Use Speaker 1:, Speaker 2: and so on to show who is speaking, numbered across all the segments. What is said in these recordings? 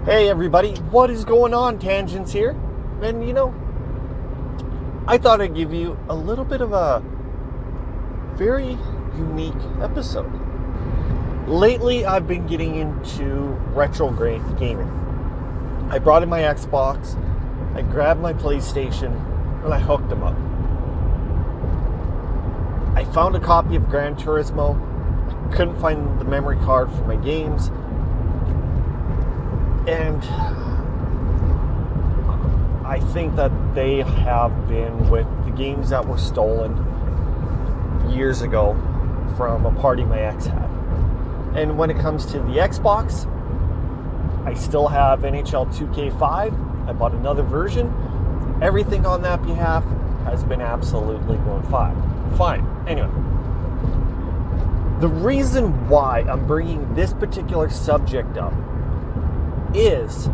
Speaker 1: Hey everybody, what is going on? Tangents here. And I thought I'd give you a little bit of a very unique episode. Lately, I've been getting into retro gaming. I brought in my Xbox, I grabbed my PlayStation, and I hooked them up. I found a copy of Gran Turismo. I couldn't find the memory card for my games. And I think that they have been with the games that were stolen years ago from a party my ex had. And when it comes to the Xbox, I still have NHL 2K5. I bought another version. Everything on that behalf has been absolutely going fine. Anyway, the reason why I'm bringing this particular subject up is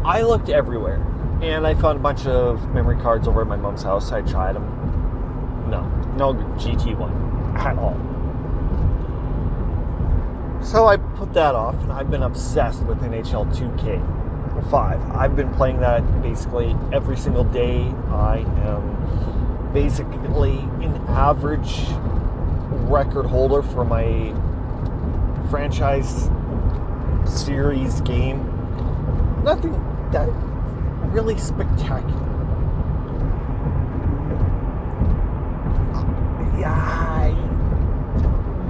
Speaker 1: I looked everywhere and I found a bunch of memory cards over at my mom's house. I tried them. No GT1 at all. So I put that off and I've been obsessed with NHL 2K5. I've been playing that basically every single day. I am basically an average record holder for my franchise series game. Nothing that really spectacular. I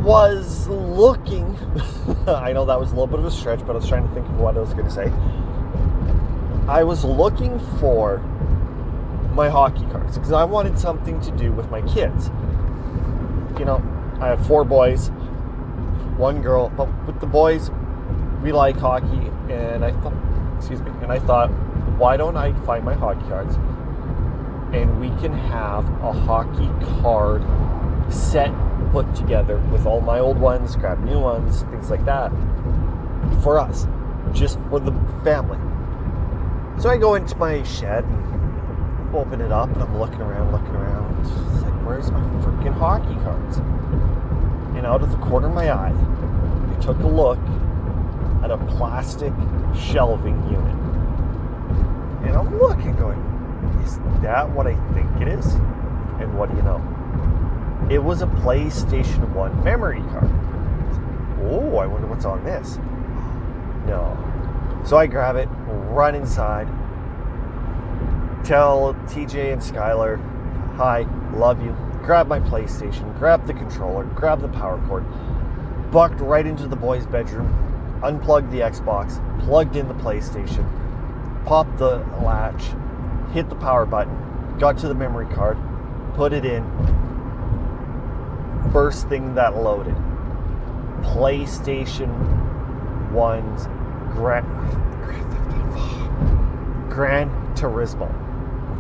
Speaker 1: was looking I know that was a little bit of a stretch, but I was trying to think of what I was going to say. I was looking for my hockey cards because I wanted something to do with my kids. I have 4 boys, 1 girl, but with the boys we like hockey, and I thought, why don't I find my hockey cards and we can have a hockey card set put together with all my old ones, grab new ones, things like that for us, just for the family. So I go into my shed and open it up and I'm looking around. It's like, where's my freaking hockey cards? And out of the corner of my eye, I took a look at a plastic shelving unit. And I'm looking going, is that what I think it is? And what do you know? It was a PlayStation 1 memory card. Oh, I wonder what's on this. No. So I grab it, run inside, tell TJ and Skylar, hi, love you. Grab my PlayStation, grab the controller, grab the power cord, bucked right into the boys' bedroom, unplugged the Xbox, plugged in the PlayStation, popped the latch, hit the power button, got to the memory card, put it in. First thing that loaded, PlayStation 1's Gran Turismo.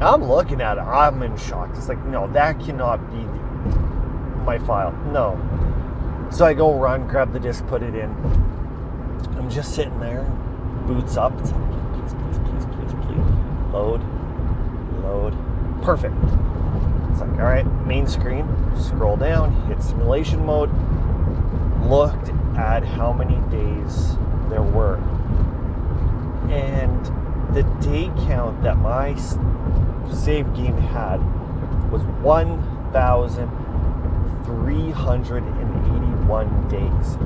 Speaker 1: I'm looking at it, I'm in shock. It's like, no, that cannot be my file. No. So I go run, grab the disc, put it in. I'm just sitting there, boots up. It's like, please. Load. Perfect. It's like, all right, main screen, scroll down, hit simulation mode, looked at how many days there were. And the day count that my save game had was 1,381 days.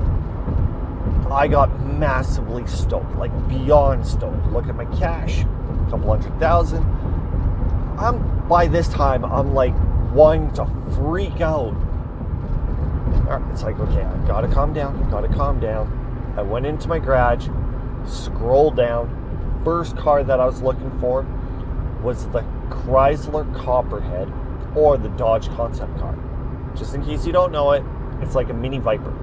Speaker 1: I got massively stoked, like beyond stoked. Look at my cash, a couple 100,000. By this time, I'm like wanting to freak out. All right, it's like, okay, I've got to calm down. I went into my garage, scrolled down. First car that I was looking for was the Chrysler Copperhead or the Dodge Concept car. Just in case you don't know it, it's like a mini Viper.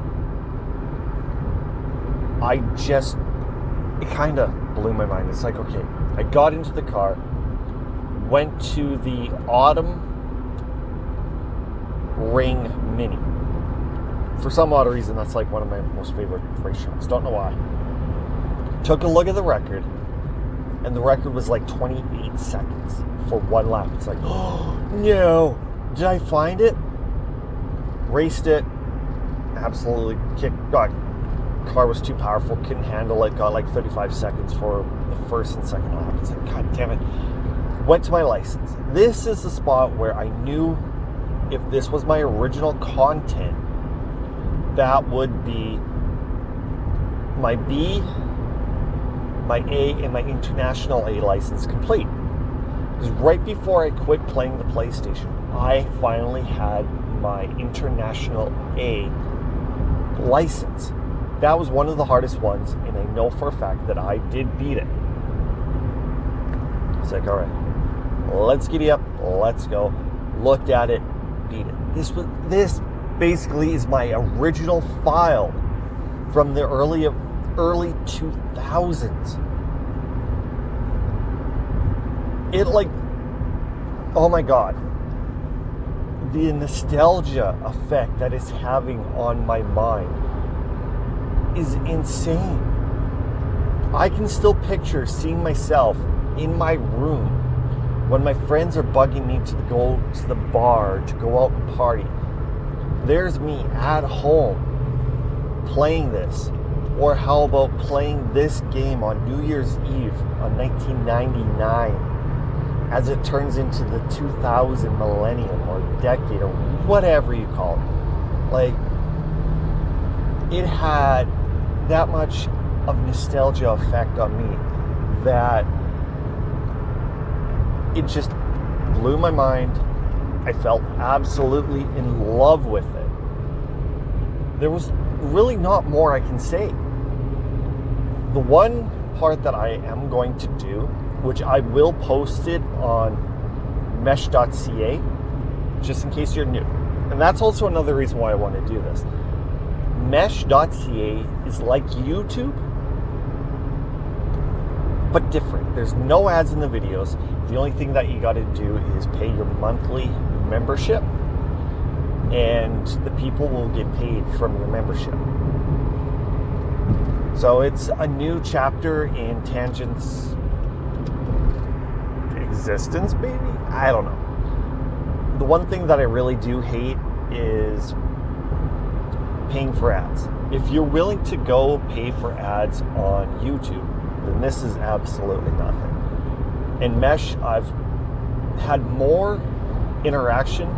Speaker 1: It kind of blew my mind. It's like, okay, I got into the car, went to the Autumn Ring Mini. For some odd reason, that's like one of my most favorite racetracks. Don't know why. Took a look at the record, and the record was like 28 seconds for one lap. It's like, oh, no. Did I find it? Raced it. Absolutely car was too powerful, couldn't handle it, got like 35 seconds for the first and second lap. It's like, God damn it. Went to my license. This is the spot where I knew if this was my original content, that would be my B, my A, and my international A license complete. Because right before I quit playing the PlayStation, I finally had my international A license. That was one of the hardest ones, and I know for a fact that I did beat it. It's like, all right, let's giddy up, let's go. Looked at it, beat it. This basically is my original file from the early 2000s. It like, oh my God, the nostalgia effect that it's having on my mind is insane. I can still picture seeing myself in my room when my friends are bugging me to go to the bar, to go out and party. There's me at home playing this. Or how about playing this game on New Year's Eve on 1999 as it turns into the 2000 millennium or decade or whatever you call it. Like, it had that much of nostalgia effect on me that it just blew my mind. I felt absolutely in love with it. There was really not more I can say. The one part that I am going to do, which I will post it on mesh.ca, just in case you're new. And that's also another reason why I want to do this. Mesh.ca is like YouTube, but different. There's no ads in the videos. The only thing that you got to do is pay your monthly membership, and the people will get paid from your membership. So it's a new chapter in Tangent's existence, maybe? I don't know. The one thing that I really do hate is paying for ads. If you're willing to go pay for ads on YouTube, then this is absolutely nothing. In Mesh, I've had more interaction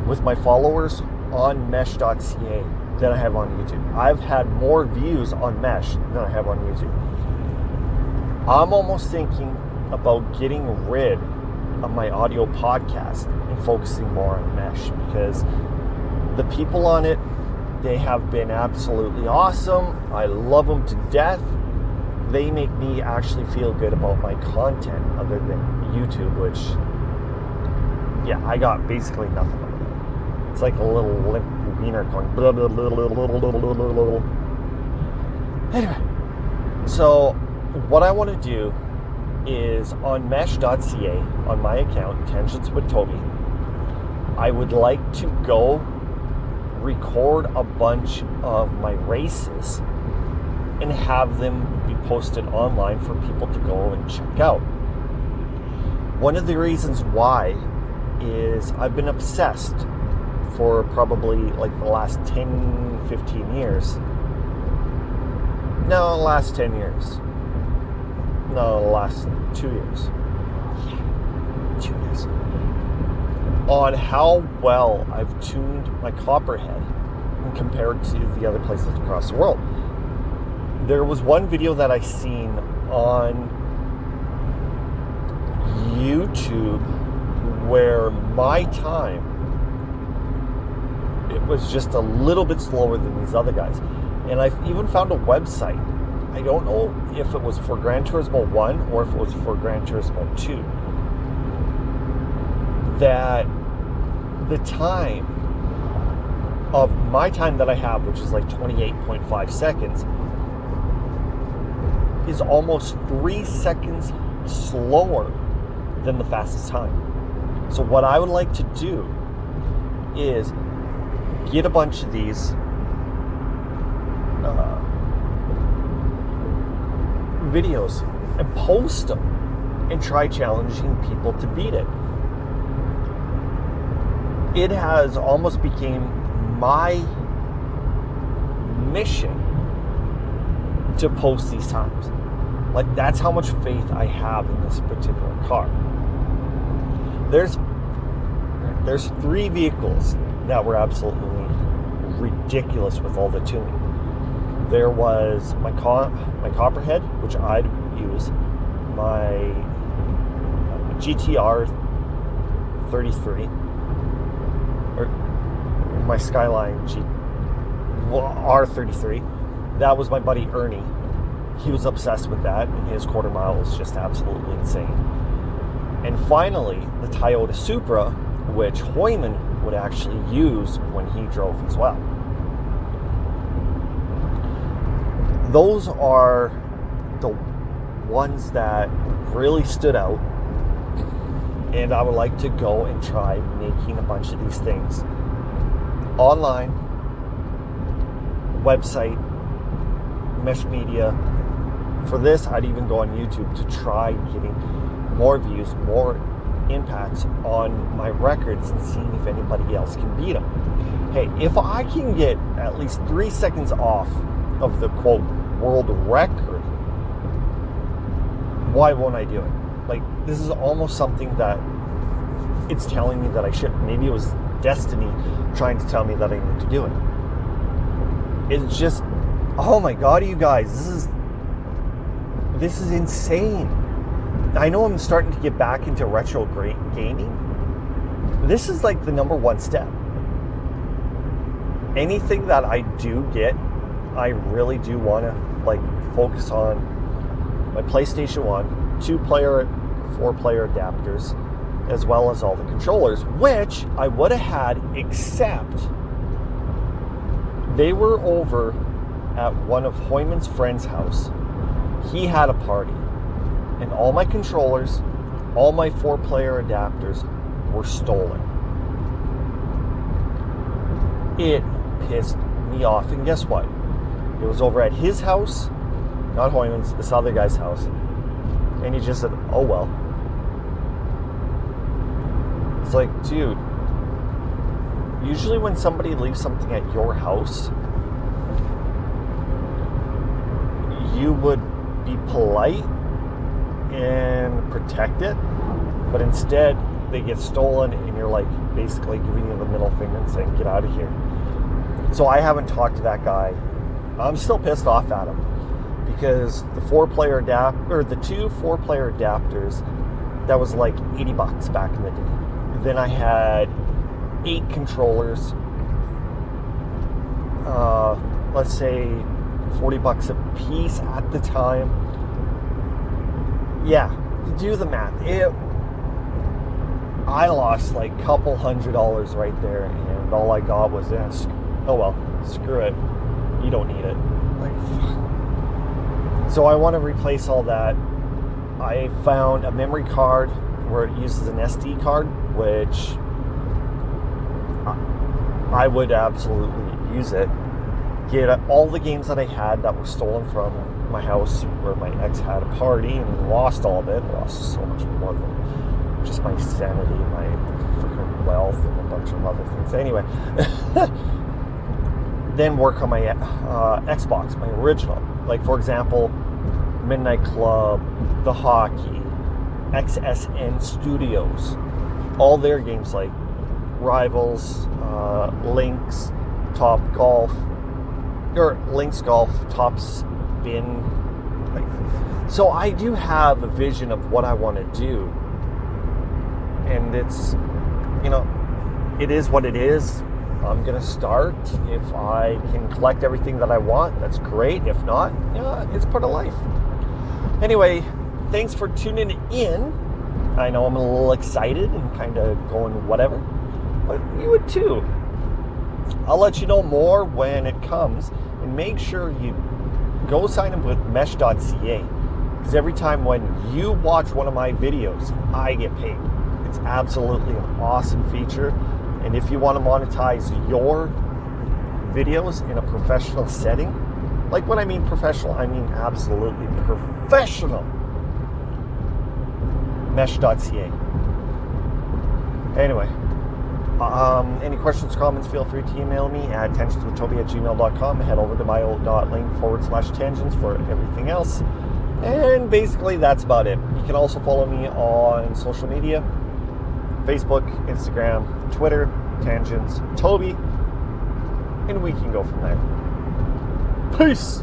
Speaker 1: with my followers on mesh.ca than I have on YouTube. I've had more views on Mesh than I have on YouTube. I'm almost thinking about getting rid of my audio podcast and focusing more on Mesh, because the people on it, they have been absolutely awesome. I love them to death. They make me actually feel good about my content other than YouTube, which, yeah, I got basically nothing out of it. It's like a little limp wiener going blah, blah, blah, blah, blah, blah, blah, blah, blah. Anyway, so what I want to do is on mesh.ca, on my account, Tangents with Toby, I would like to go record a bunch of my races and have them be posted online for people to go and check out. One of the reasons why is I've been obsessed for probably like the last 10, 15 years. No, last 10 years. No, last 2 years. Yeah, 2 years. On how well I've tuned my copperhead compared to the other places across the world. There was one video that I seen on YouTube where my time, it was just a little bit slower than these other guys. And I've even found a website. I don't know if it was for Gran Turismo 1 or if it was for Gran Turismo 2. That the time of my time that I have, which is like 28.5 seconds, is almost 3 seconds slower than the fastest time. So what I would like to do is get a bunch of these videos and post them and try challenging people to beat it. It has almost became my mission to post these times. Like, that's how much faith I have in this particular car. There's 3 vehicles that were absolutely ridiculous with all the tuning. There was my Copperhead, which I'd use, my GTR 33, or my Skyline R33. That was my buddy Ernie. He was obsessed with that, and his quarter mile was just absolutely insane. And finally, the Toyota Supra, which Hoyman would actually use when he drove as well. Those are the ones that really stood out, and I would like to go and try making a bunch of these things online, website, mesh media. For this, I'd even go on YouTube to try getting more views, more impacts on my records, and seeing if anybody else can beat them. Hey, if I can get at least 3 seconds off of the quote world record, why won't I do it? Like, this is almost something that it's telling me that I should. Maybe it was destiny trying to tell me that I need to do it. It's just, oh my god, you guys, this is insane. I know I'm starting to get back into retro gaming. This is like the number 1 step. Anything that I do get, I really do want to like focus on my PlayStation 1, 2-player, 4-player adapters, as well as all the controllers, which I would have had, except they were over at one of Hoyman's friend's house. He had a party, and all my controllers, all my 4-player adapters were stolen. It pissed me off, and guess what? It was over at his house, not Hoyman's, this other guy's house, and he just said, oh well. It's like, dude, usually when somebody leaves something at your house, you would be polite and protect it, but instead they get stolen, and you're like basically giving you the middle finger and saying, get out of here. So I haven't talked to that guy. I'm still pissed off at him, because the 4-player the 2 4-player adapters, that was like $80 back in the day. Then I had 8 controllers, let's say $40 a piece at the time. Yeah, do the math. I lost like a couple $100 right there, and all I got was this. Oh well, screw it. You don't need it. Like, so I want to replace all that. I found a memory card where it uses an SD card, which I would absolutely use it. Get all the games that I had that were stolen from my house, where my ex had a party, and lost all of it. Lost so much more than just my sanity, my freaking wealth, and a bunch of other things. Anyway, then work on my Xbox, my original. Like, for example, Midnight Club, The Hockey, XSN Studios, all their games like Rivals, Lynx, Top Golf, or Lynx Golf, Top Spin. Like, so I do have a vision of what I want to do, and it's, it is what it is. I'm gonna start. If I can collect everything that I want, that's great. If not, it's part of life. Anyway, thanks for tuning in. I know I'm a little excited and kind of going whatever, but you would too. I'll let you know more when it comes, and make sure you go sign up with mesh.ca, because every time when you watch one of my videos, I get paid. It's absolutely an awesome feature. And if you want to monetize your videos in a professional setting, like when I mean professional, I mean absolutely professional, mesh.ca. Anyway, Any questions, comments, feel free to email me at tangentswithtoby@gmail.com. Head over to myo.link/tangents for everything else. And basically, that's about it. You can also follow me on social media: Facebook, Instagram, Twitter, Tangents, Toby, and we can go from there. Peace!